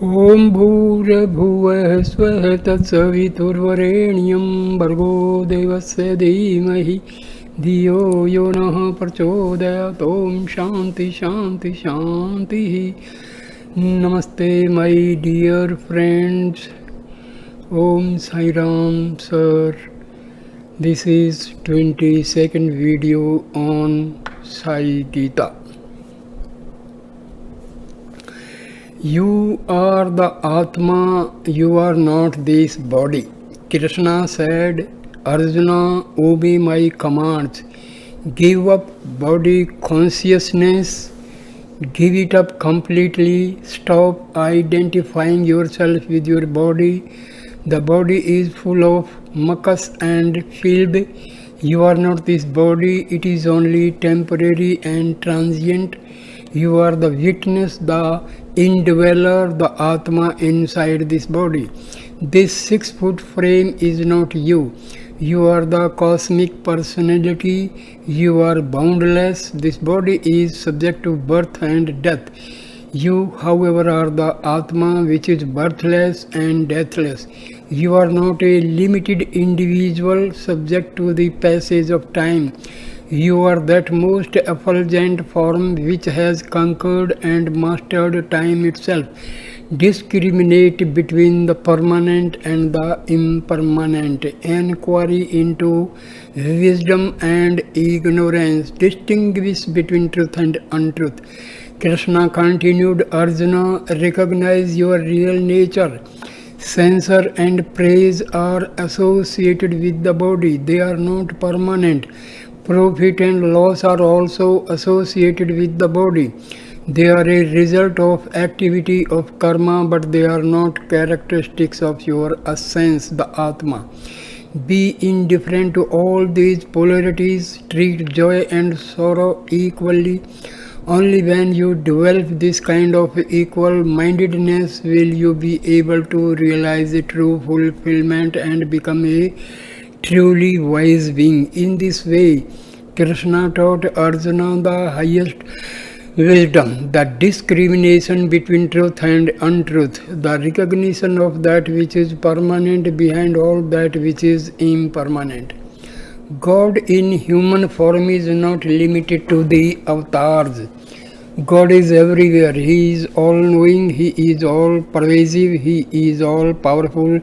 ॐ भूर्भुवः स्वः तत्सवितुर्वरेण्यं भर्गो देवस्य धीमहि धियो यो नः प्रचोदयात्। ॐ शान्ति शान्ति शान्तिः। नमस्ते my dear friends. Om Sai Ram sir. This is 22nd video on Sai Gita. You are the Atma, you are not this body. Krishna said, Arjuna, obey my commands. Give up body consciousness. Give it up completely. Stop identifying yourself with your body. The body is full of mucus and filth. You are not this body. It is only temporary and transient. You are the witness, the indweller, the Atma inside this body. This 6-foot frame is not you. You are the cosmic personality. You are boundless. This body is subject to birth and death. You, however, are the Atma which is birthless and deathless. You are not a limited individual subject to the passage of time. You are that most effulgent form which has conquered and mastered time itself. Discriminate between the permanent and the impermanent. Inquiry into wisdom and ignorance. Distinguish between truth and untruth. Krishna continued, Arjuna, recognize your real nature. Censure and praise are associated with the body. They are not permanent. Profit and loss are also associated with the body. They are a result of activity of karma, but they are not characteristics of your essence, the Atma. Be indifferent to all these polarities. Treat joy and sorrow equally. Only when you develop this kind of equal-mindedness will you be able to realize the true fulfillment and become a truly wise being. In this way, Krishna taught Arjuna the highest wisdom, the discrimination between truth and untruth, the recognition of that which is permanent behind all that which is impermanent. God in human form is not limited to the avatars. God is everywhere. He is all-knowing. He is all-pervasive. He is all-powerful.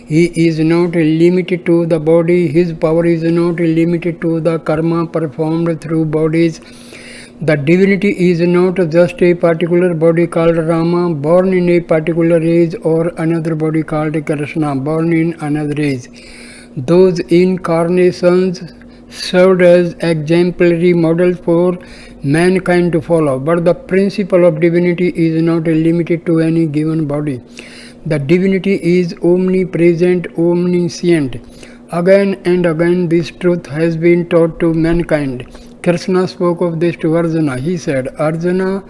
He is not limited to the body. His power is not limited to the karma performed through bodies. The divinity is not just a particular body called Rama, born in a particular age, or another body called Krishna, born in another age. Those incarnations served as exemplary models for mankind to follow, but the principle of divinity is not limited to any given body. The divinity is omnipresent, omniscient. Again and again this truth has been taught to mankind. Krishna spoke of this to Arjuna. He said, Arjuna,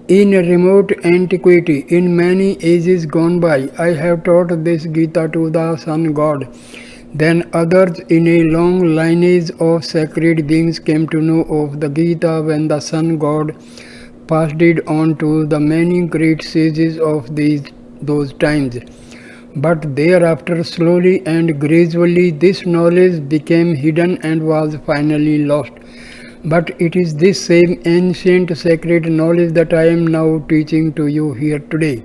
in remote antiquity, in many ages gone by, I have taught this Gita to the sun god. Then others in a long lineage of sacred beings came to know of the Gita when the sun god passed it on to the many great sages of those times. But thereafter, slowly and gradually, this knowledge became hidden and was finally lost. But it is this same ancient sacred knowledge that I am now teaching to you here today.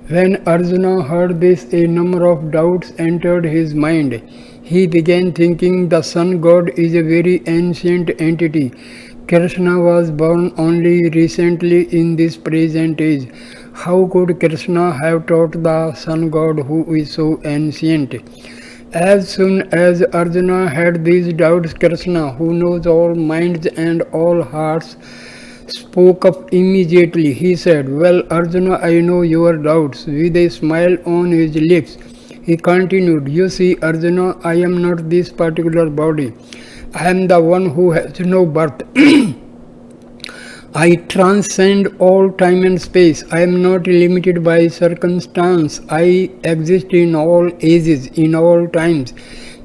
When Arjuna heard this, a number of doubts entered his mind. He began thinking the sun god is a very ancient entity. Krishna was born only recently in this present age. How could Krishna have taught the sun god who is so ancient? As soon as Arjuna had these doubts, Krishna, who knows all minds and all hearts, spoke up immediately. He said, Well, Arjuna, I know your doubts. With a smile on his lips, he continued, You see, Arjuna, I am not this particular body. I am the one who has no birth. I transcend all time and space. I am not limited by circumstance. I exist in all ages, in all times.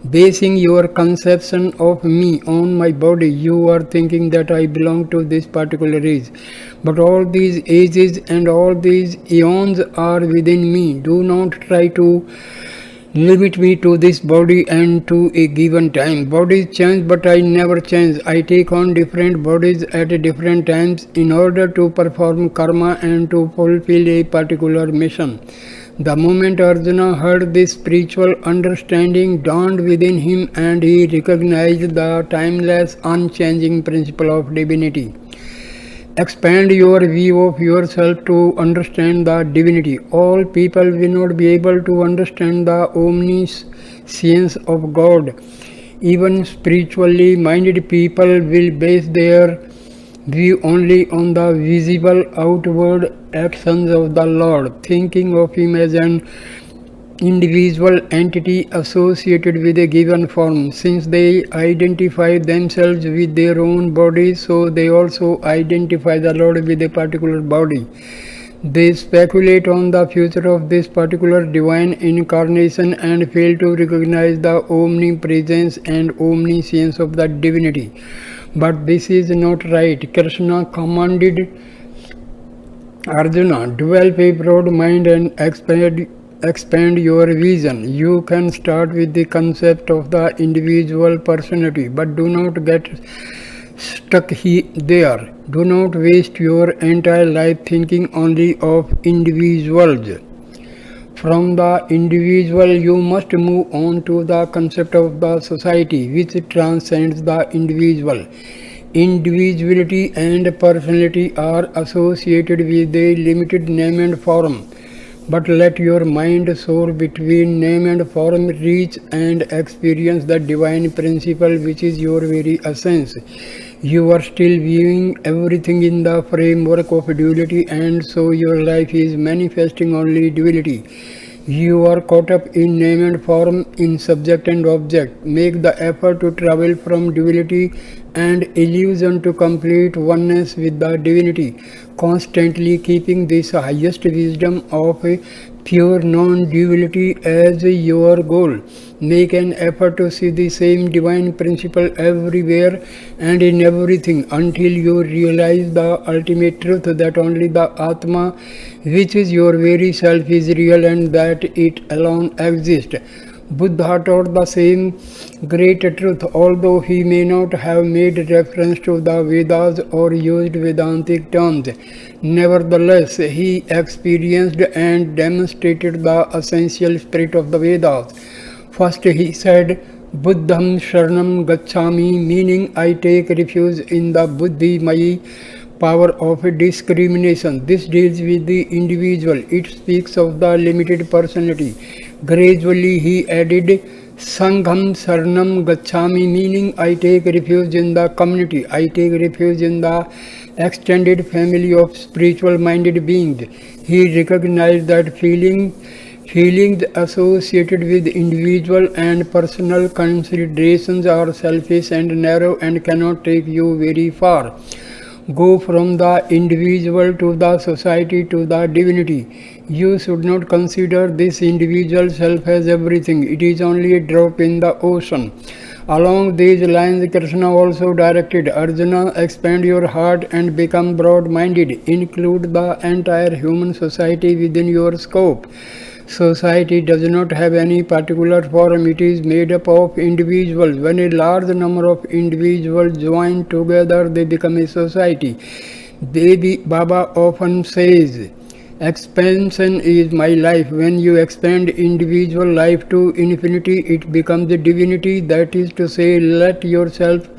Basing your conception of me on my body, you are thinking that I belong to this particular age. But all these ages and all these eons are within me. Do not try to limit me to this body and to a given time. Bodies change, but I never change. I take on different bodies at different times in order to perform karma and to fulfill a particular mission. The moment Arjuna heard this spiritual understanding dawned within him and he recognized the timeless, unchanging principle of divinity. Expand your view of yourself to understand the divinity. All people will not be able to understand the omniscience of God. Even spiritually minded people will base their view only on the visible outward actions of the Lord, thinking of Him as an individual entity associated with a given form. Since they identify themselves with their own body, so they also identify the Lord with a particular body. They speculate on the future of this particular divine incarnation and fail to recognize the omnipresence and omniscience of the divinity. But this is not right. Krishna commanded Arjuna, develop a broad mind and expand your vision. You can start with the concept of the individual personality, but do not get stuck there. Do not waste your entire life thinking only of individuals. From the individual, you must move on to the concept of the society, which transcends the individual. Individuality and personality are associated with a limited name and form. But let your mind soar between name and form, reach and experience the divine principle which is your very essence. You are still viewing everything in the framework of duality, and so your life is manifesting only duality. You are caught up in name and form, in subject and object. Make the effort to travel from duality and illusion to complete oneness with the divinity, constantly keeping this highest wisdom of pure non-duality as your goal. Make an effort to see the same divine principle everywhere and in everything until you realize the ultimate truth that only the Atma, which is your very self, is real and that it alone exists. Buddha taught the same great truth, although he may not have made reference to the Vedas or used Vedantic terms. Nevertheless, he experienced and demonstrated the essential spirit of the Vedas. First, he said, Buddham Sharanam Gacchami, meaning I take refuge in the Buddhi, my power of discrimination. This deals with the individual. It speaks of the limited personality. Gradually he added Sangham Saranam Gacchami, meaning I take refuge in the community. I take refuge in the extended family of spiritual minded beings. He recognized that feelings associated with individual and personal considerations are selfish and narrow and cannot take you very far. Go from the individual to the society to the divinity. You should not consider this individual self as everything. It is only a drop in the ocean. Along these lines, Krishna also directed Arjuna, expand your heart and become broad-minded. Include the entire human society within your scope. Society does not have any particular form. It is made up of individuals. When a large number of individuals join together, they become a society. Baba often says, expansion is my life. When you expand individual life to infinity, it becomes a divinity. That is to say, let yourself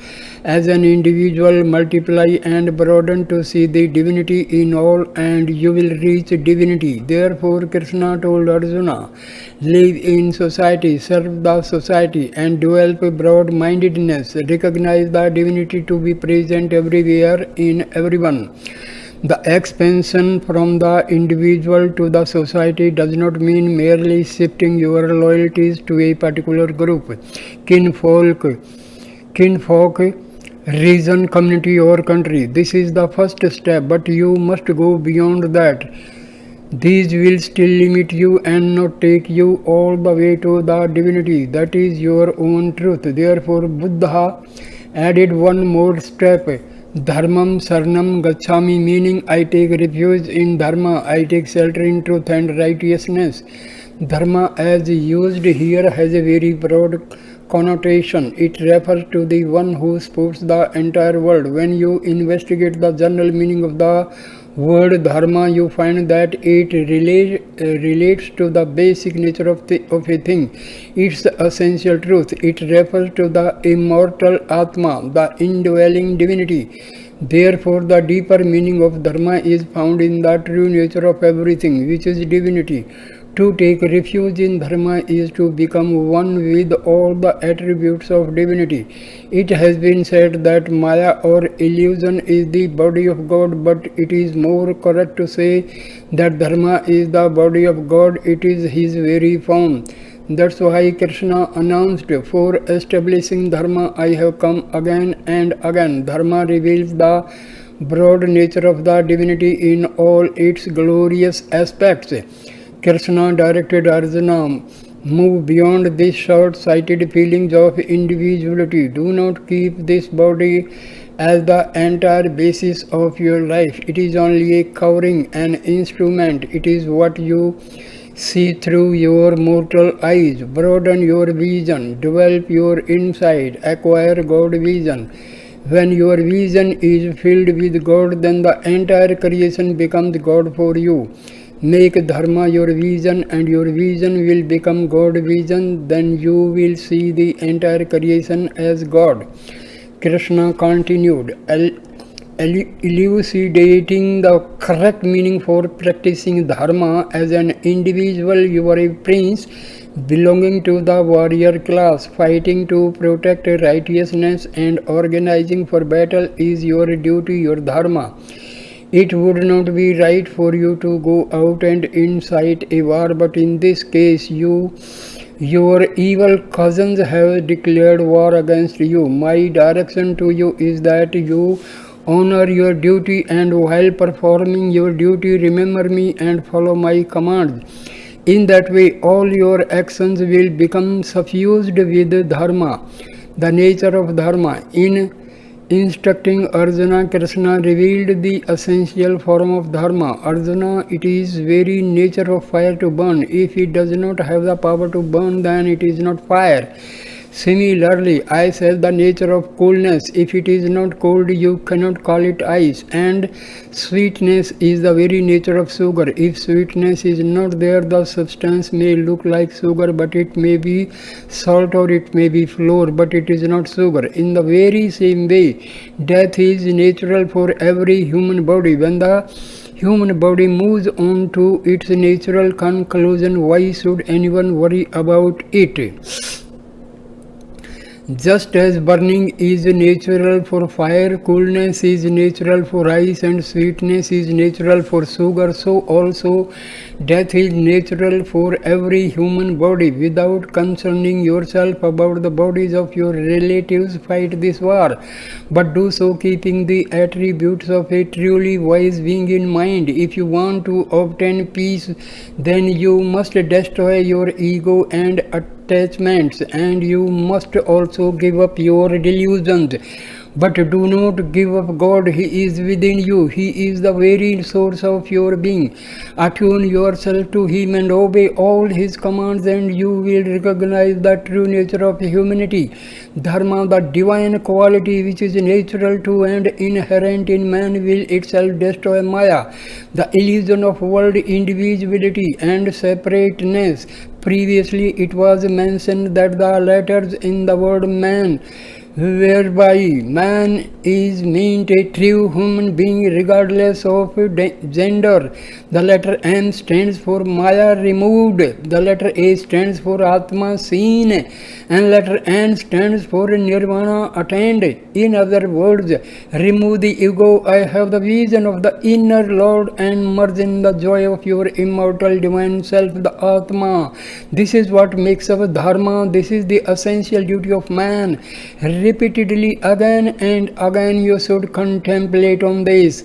as an individual multiply and broaden to see the divinity in all, and you will reach divinity. Therefore, Krishna told Arjuna, live in society, serve the society, and develop broad-mindedness. Recognize the divinity to be present everywhere in everyone. The expansion from the individual to the society does not mean merely shifting your loyalties to a particular group, kinfolk, region, community or country. This is the first step, but you must go beyond that. These will still limit you and not take you all the way to the divinity. That is your own truth. Therefore, Buddha added one more step. Dharmam Sarnam Gacchami, meaning I take refuge in Dharma, I take shelter in truth and righteousness. Dharma, as used here, has a very broad connotation. It refers to the one who supports the entire world. When you investigate the general meaning of the word dharma, you find that it relates to the basic nature of a thing, its essential truth. It refers to the immortal Atma, the indwelling divinity. Therefore, the deeper meaning of dharma is found in the true nature of everything, which is divinity. To take refuge in dharma is to become one with all the attributes of divinity. It has been said that Maya or illusion is the body of God, but it is more correct to say that dharma is the body of God. It is his very form. That's why Krishna announced, for establishing dharma I have come again and again. Dharma reveals the broad nature of the divinity in all its glorious aspects. Krishna directed Arjuna, move beyond these short-sighted feelings of individuality. Do not keep this body as the entire basis of your life. It is only a covering, an instrument. It is what you see through your mortal eyes. Broaden your vision, develop your insight, acquire God vision. When your vision is filled with God, then the entire creation becomes God for you. Make dharma your vision and your vision will become God vision. Then you will see the entire creation as God. Krishna continued, elucidating the correct meaning for practicing dharma. As an individual, you are a prince belonging to the warrior class. Fighting to protect righteousness and organizing for battle is your duty, your dharma. It would not be right for you to go out and incite a war, but in this case your evil cousins have declared war against you. My direction to you is that you honor your duty, and while performing your duty, remember me and follow my commands. In that way, all your actions will become suffused with dharma, the nature of dharma. In instructing Arjuna, Krishna revealed the essential form of dharma. Arjuna, it is very nature of fire to burn. If it does not have the power to burn, then it is not fire. Similarly, ice has the nature of coolness. If it is not cold, you cannot call it ice. And sweetness is the very nature of sugar. If sweetness is not there, the substance may look like sugar, but it may be salt or it may be flour, but it is not sugar. In the very same way, death is natural for every human body. When the human body moves on to its natural conclusion, why should anyone worry about it? Just as burning is natural for fire, coolness is natural for ice, and sweetness is natural for sugar, so also death is natural for every human body. Without concerning yourself about the bodies of your relatives, fight this war, but do so keeping the attributes of a truly wise being in mind. If you want to obtain peace, then you must destroy your ego and attachments, and you must also give up your delusions. But do not give up God. He is within you. He is the very source of your being. Attune yourself to Him and obey all His commands, and you will recognize the true nature of humanity. Dharma, the divine quality which is natural to and inherent in man, will itself destroy Maya, the illusion of world individuality and separateness. Previously, it was mentioned that the letters in the word man, whereby man is meant a true human being regardless of gender. The letter M stands for Maya removed, the letter A stands for Atma seen, and letter N stands for Nirvana attained. In other words, remove the ego, I have the vision of the inner Lord, and merge in the joy of your immortal divine self, the Atma. This is what makes up Dharma. This is the essential duty of man. Repeatedly again and again you should contemplate on this.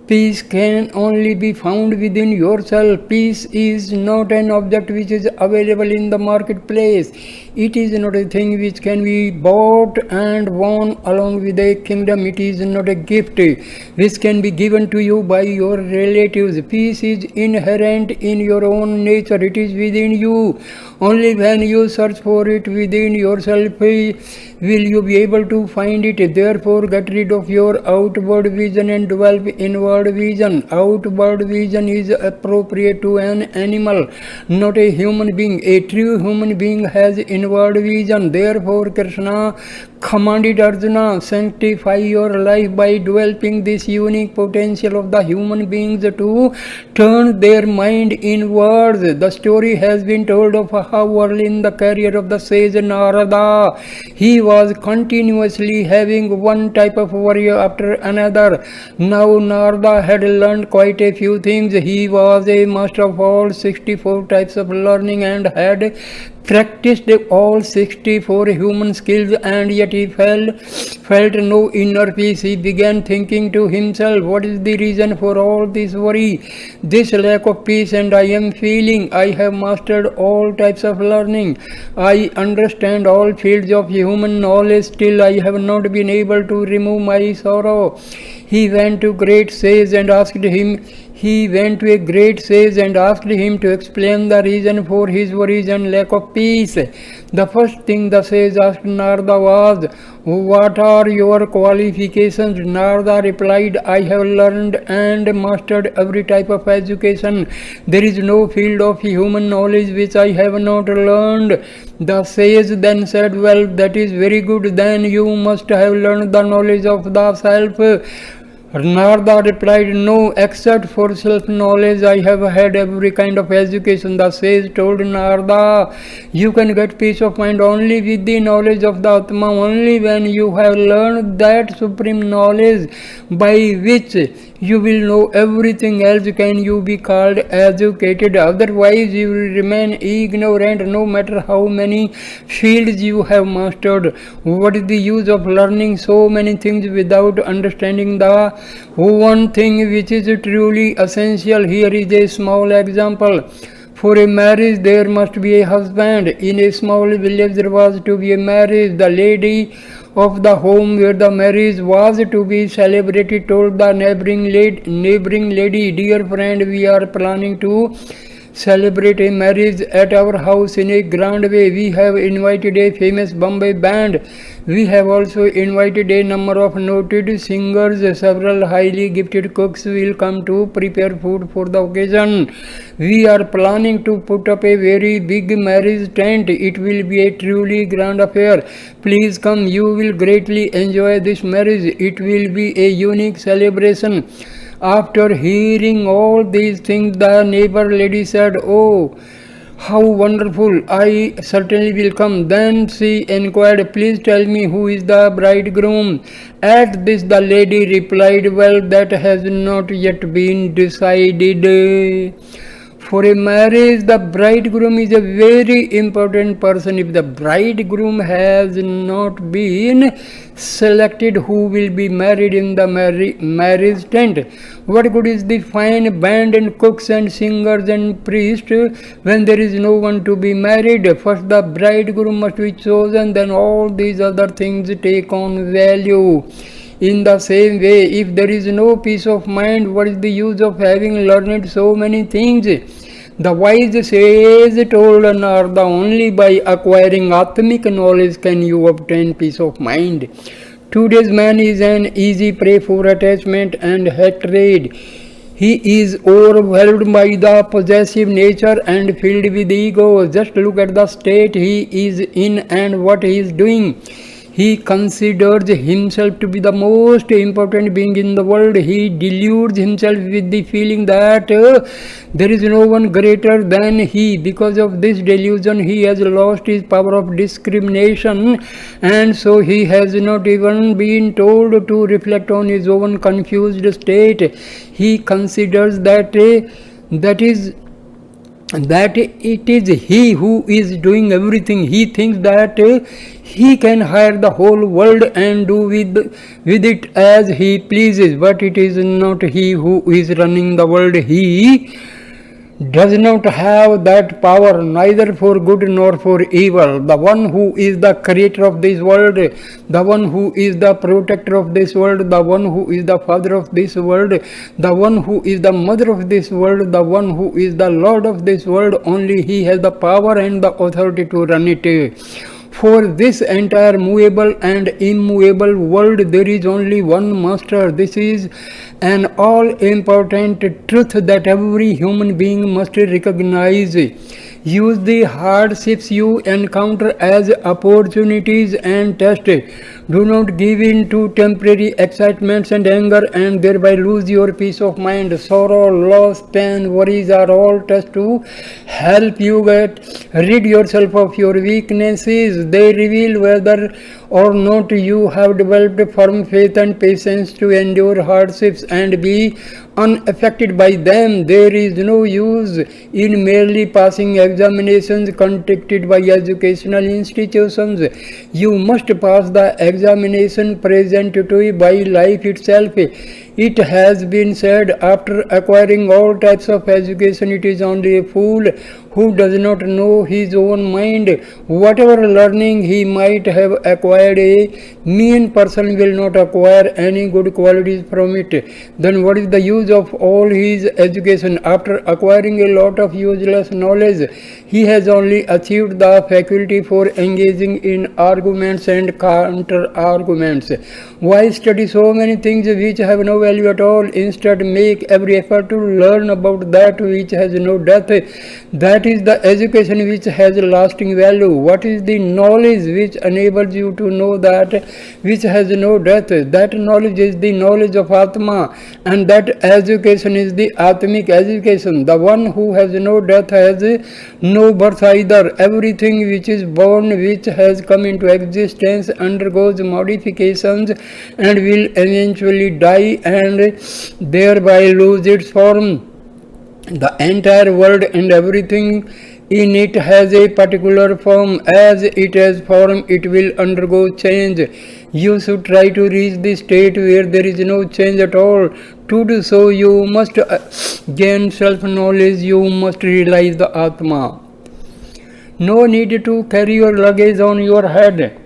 Peace can only be found within yourself. Peace is not an object which is available in the marketplace. It is not a thing which can be bought and won along with a kingdom. It is not a gift which can be given to you by your relatives. Peace is inherent in your own nature. It is within you. Only when you search for it within yourself will you be able to find it. Therefore, get rid of your outward vision and develop inward vision. Outward vision is appropriate to an animal, not a human being. A true human being has inward vision. Therefore, Krishna commanded Arjuna, sanctify your life by developing this unique potential of the human beings to turn their mind inwards. The story has been told of how early in the career of the sage Narada, he was continuously having one type of worry after another. Now Narada had learned quite a few things. He was a master of all 64 types of learning and had practiced all 64 human skills, and yet he felt no inner peace. He began thinking to himself, what is the reason for all this worry, this lack of peace? And I am feeling I have mastered all types of learning. I understand all fields of human knowledge. Still I have not been able to remove my sorrow. He went to a great sage and asked him to explain the reason for his worries and lack of peace. The first thing the sage asked Narada was, what are your qualifications? Narada replied, I have learned and mastered every type of education. There is no field of human knowledge which I have not learned. The sage then said, well, that is very good. Then you must have learned the knowledge of the self. Narada replied, no, except for self-knowledge, I have had every kind of education. The sage told Narada, you can get peace of mind only with the knowledge of the Atma, only when you have learned that supreme knowledge by which you will know everything else can you be called educated. Otherwise you will remain ignorant no matter how many fields you have mastered. What is the use of learning so many things without understanding the one thing which is truly essential? Here is a small example. For a marriage there must be a husband. In a small village there was to be a marriage. The lady of the home where the marriage was to be celebrated told the neighboring lady, dear friend, we are planning to celebrate a marriage at our house in a grand way. We have invited a famous Bombay band. We have also invited a number of noted singers. Several highly gifted cooks will come to prepare food for the occasion. We are planning to put up a very big marriage tent. It will be a truly grand affair. Please come. You will greatly enjoy this marriage. It will be a unique celebration. After hearing all these things, the neighbor lady said, oh, how wonderful, I certainly will come. Then she inquired, please tell me who is the bridegroom. At this the lady replied, well, that has not yet been decided. For a marriage, the bridegroom is a very important person. If the bridegroom has not been selected, who will be married in the marriage tent? What good is the fine band and cooks and singers and priests when there is no one to be married? First the bridegroom must be chosen, then all these other things take on value. In the same way, if there is no peace of mind, what is the use of having learned so many things? The wise sage told Narada, only by acquiring Atmic knowledge can you obtain peace of mind. Today's man is an easy prey for attachment and hatred. He is overwhelmed by the possessive nature and filled with ego. Just look at the state he is in and what he is doing. He considers himself to be the most important being in the world. He deludes himself with the feeling that there is no one greater than he. Because of this delusion, he has lost his power of discrimination, and so he has not even been told to reflect on his own confused state. He considers that that it is he who is doing everything. He thinks that he can hire the whole world and do with it as he pleases, but it is not he who is running the world. He does not have that power, neither for good nor for evil. The one who is the creator of this world, the one who is the protector of this world, the one who is the father of this world, the one who is the mother of this world, the one who is the lord of this world, only he has the power and the authority to run it. For this entire movable and immovable world, there is only one master. This is an all-important truth that every human being must recognize. Use the hardships you encounter as opportunities and tests. Do not give in to temporary excitements and anger and thereby lose your peace of mind. Sorrow, loss, pain, worries are all tests to help you get rid yourself of your weaknesses. They reveal whether or not you have developed firm faith and patience to endure hardships and be unaffected by them. There is no use in merely passing examinations conducted by educational institutions. You must pass the examination presented to you by life itself. It has been said, after acquiring all types of education, it is only a fool who does not know his own mind. Whatever learning he might have acquired, a mean person will not acquire any good qualities from it. Then what is the use of all his education? After acquiring a lot of useless knowledge, he has only achieved the faculty for engaging in arguments and counter-arguments. Why study so many things which have no value at all? Instead, make every effort to learn about that which has no depth. That is the education which has lasting value. What is the knowledge which enables you to know that which has no depth? That knowledge is the knowledge of Atma, and that education is the Atmic education. The one who has no depth has no birth either. Everything which is born, which has come into existence, undergoes modifications and will eventually die and thereby lose its form. The entire world and everything in it has a particular form. As it has form, it will undergo change. You should try to reach the state where there is no change at all. To do so, you must gain self-knowledge. You must realize the Atma. No need to carry your luggage on your head.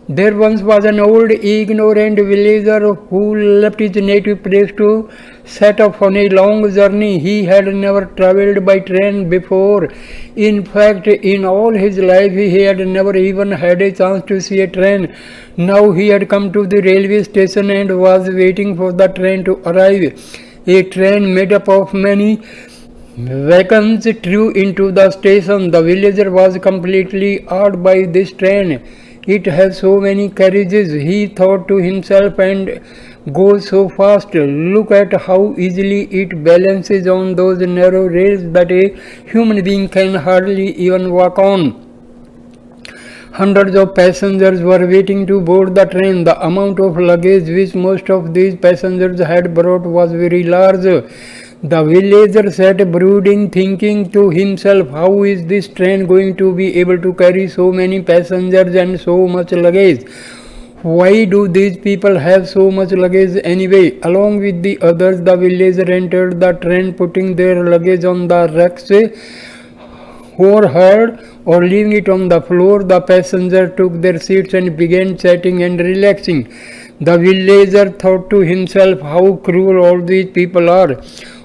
There once was an old ignorant villager who left his native place to set off on a long journey. He had never travelled by train before. In fact, in all his life he had never even had a chance to see a train. Now he had come to the railway station and was waiting for the train to arrive. A train made up of many wagons drew into the station. The villager was completely awed by this train. It has so many carriages, he thought to himself, and goes so fast. Look at how easily it balances on those narrow rails that a human being can hardly even walk on. Hundreds of passengers were waiting to board the train. The amount of luggage which most of these passengers had brought was very large. The villager sat brooding, thinking to himself, how is this train going to be able to carry so many passengers and so much luggage? Why do these people have so much luggage anyway? Along with the others, the villager entered the train, putting their luggage on the racks overhead or leaving it on the floor. The passengers took their seats and began chatting and relaxing. The villager thought to himself, how cruel all these people are.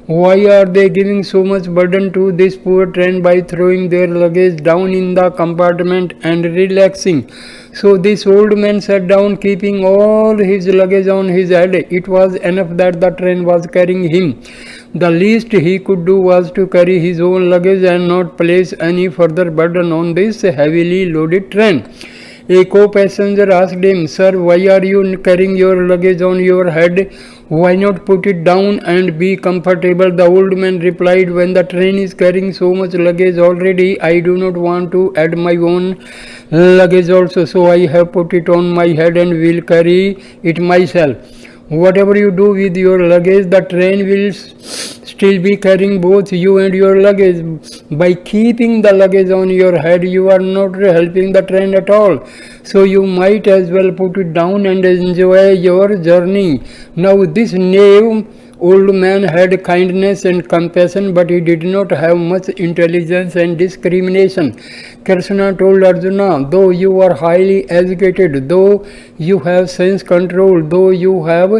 Why are they giving so much burden to this poor train by throwing their luggage down in the compartment and relaxing? So this old man sat down, keeping all his luggage on his head. It was enough that the train was carrying him. The least he could do was to carry his own luggage and not place any further burden on this heavily loaded train. A co-passenger asked him, Sir, why are you carrying your luggage on your head? Why not put it down and be comfortable? The old man replied, when the train is carrying so much luggage already, I do not want to add my own luggage also, so I have put it on my head and will carry it myself. Whatever you do with your luggage, the train will still be carrying both you and your luggage. By keeping the luggage on your head, you are not helping the train at all. So you might as well put it down and enjoy your journey. Now this knave old man had kindness and compassion, but he did not have much intelligence and discrimination. Krishna told Arjuna, though you are highly educated, though you have sense control, though you have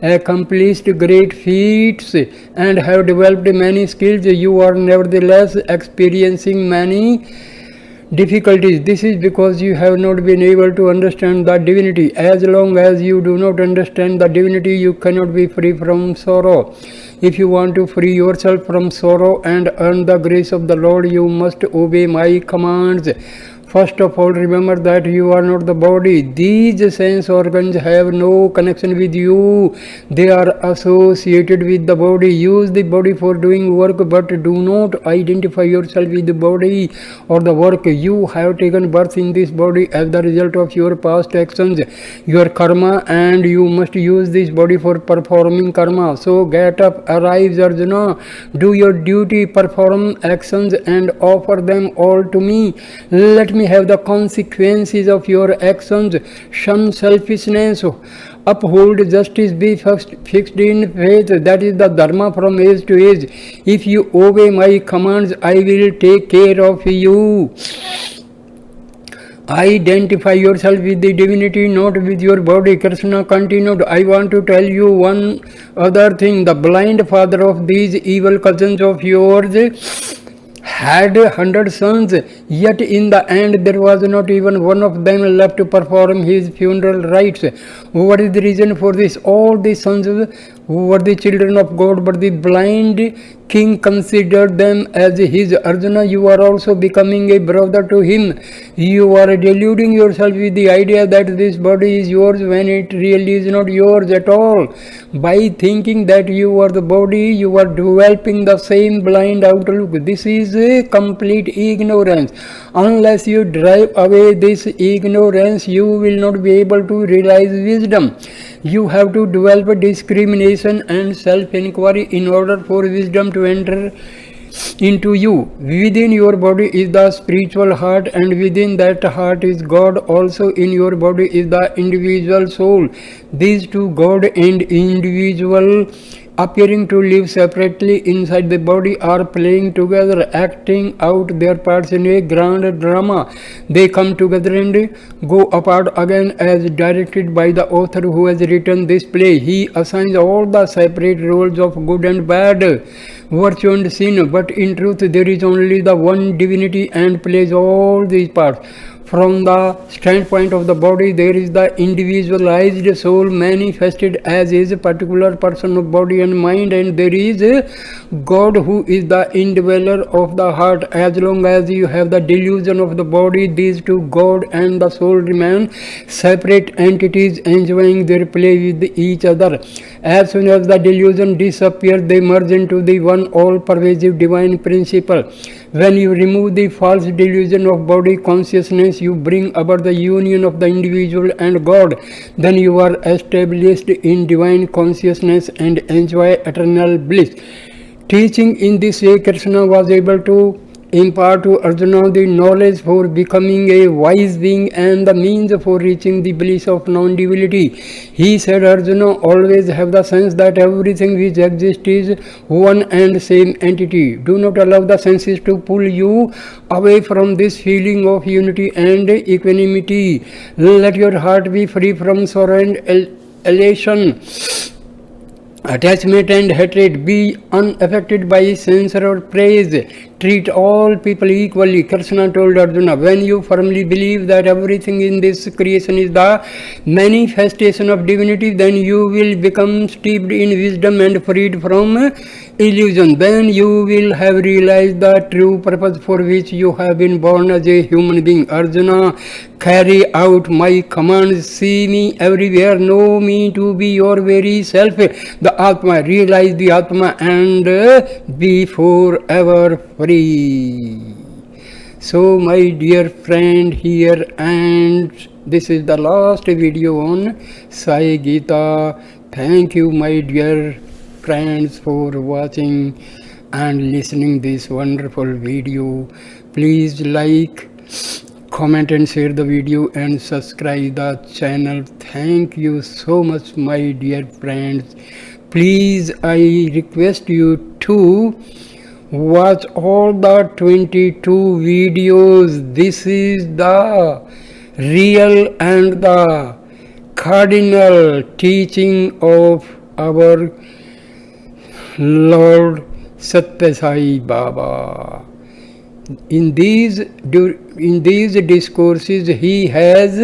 accomplished great feats and have developed many skills, you are nevertheless experiencing many difficulties. This is because you have not been able to understand the divinity. As long as you do not understand the divinity, you cannot be free from sorrow. If you want to free yourself from sorrow and earn the grace of the Lord, you must obey my commands. First of all, remember that you are not the body. These sense organs have no connection with you. They are associated with the body. Use the body for doing work, but do not identify yourself with the body or the work. You have taken birth in this body as the result of your past actions, your karma, and you must use this body for performing karma. So get up, arise, Arjuna. Do your duty, perform actions, and offer them all to me. Let me have the consequences of your actions. Shun selfishness, uphold justice, be fixed in faith. That is the dharma from age to age. If you obey my commands, I will take care of you. Identify yourself with the divinity, not with your body. Krishna continued, I want to tell you one other thing. The blind father of these evil cousins of yours had 100 sons, yet in the end there was not even one of them left to perform his funeral rites. What is the reason for this? All the sons were the children of God, but the blind king considered them as his. Arjuna, you are also becoming a brother to him. You are deluding yourself with the idea that this body is yours when it really is not yours at all. By thinking that you are the body, you are developing the same blind outlook. This is a complete ignorance. Unless you drive away this ignorance, you will not be able to realize wisdom. You have to develop discrimination and self-inquiry in order for wisdom to enter into you. Within your body is the spiritual heart, and within that heart is God. Also in your body is the individual soul. These two, God and individual, appearing to live separately inside the body, are playing together, acting out their parts in a grand drama. They come together and go apart again as directed by the author who has written this play. He assigns all the separate roles of good and bad, virtue and sin, but in truth there is only the one divinity and plays all these parts. From the standpoint of the body, there is the individualized soul manifested as a particular person of body and mind, and there is God who is the indweller of the heart. As long as you have the delusion of the body, these two, God and the soul, remain separate entities enjoying their play with each other. As soon as the delusion disappears, they merge into the one all-pervasive divine principle. When you remove the false delusion of body consciousness, you bring about the union of the individual and God. Then you are established in divine consciousness and enjoy eternal bliss. Teaching in this way, Krishna was able to impart to Arjuna the knowledge for becoming a wise being and the means for reaching the bliss of non-duality. He said, Arjuna, always have the sense that everything which exists is one and same entity. Do not allow the senses to pull you away from this feeling of unity and equanimity. Let your heart be free from sorrow and elation, attachment and hatred. Be unaffected by censure or praise. Treat all people equally. Krishna told Arjuna, when you firmly believe that everything in this creation is the manifestation of divinity, then you will become steeped in wisdom and freed from illusion. Then you will have realized the true purpose for which you have been born as a human being. Arjuna, carry out my commands. See me everywhere. Know me to be your very self, the Atma. Realize the Atma and be forever free. So my dear friend, here, and this is the last video on Sai Gita. Thank you, my dear friends for watching and listening this wonderful video. Please like, comment and share the video and subscribe the channel. Thank you so much, my dear friends. Please, I request you to watch all the 22 videos. This is the real and the cardinal teaching of our Lord Satya Sai Baba. In these discourses, he has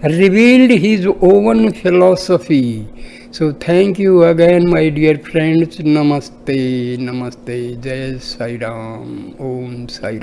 revealed his own philosophy. So thank you again, my dear friends. Namaste, Namaste. Jai Sai Ram. Om Sai Ram.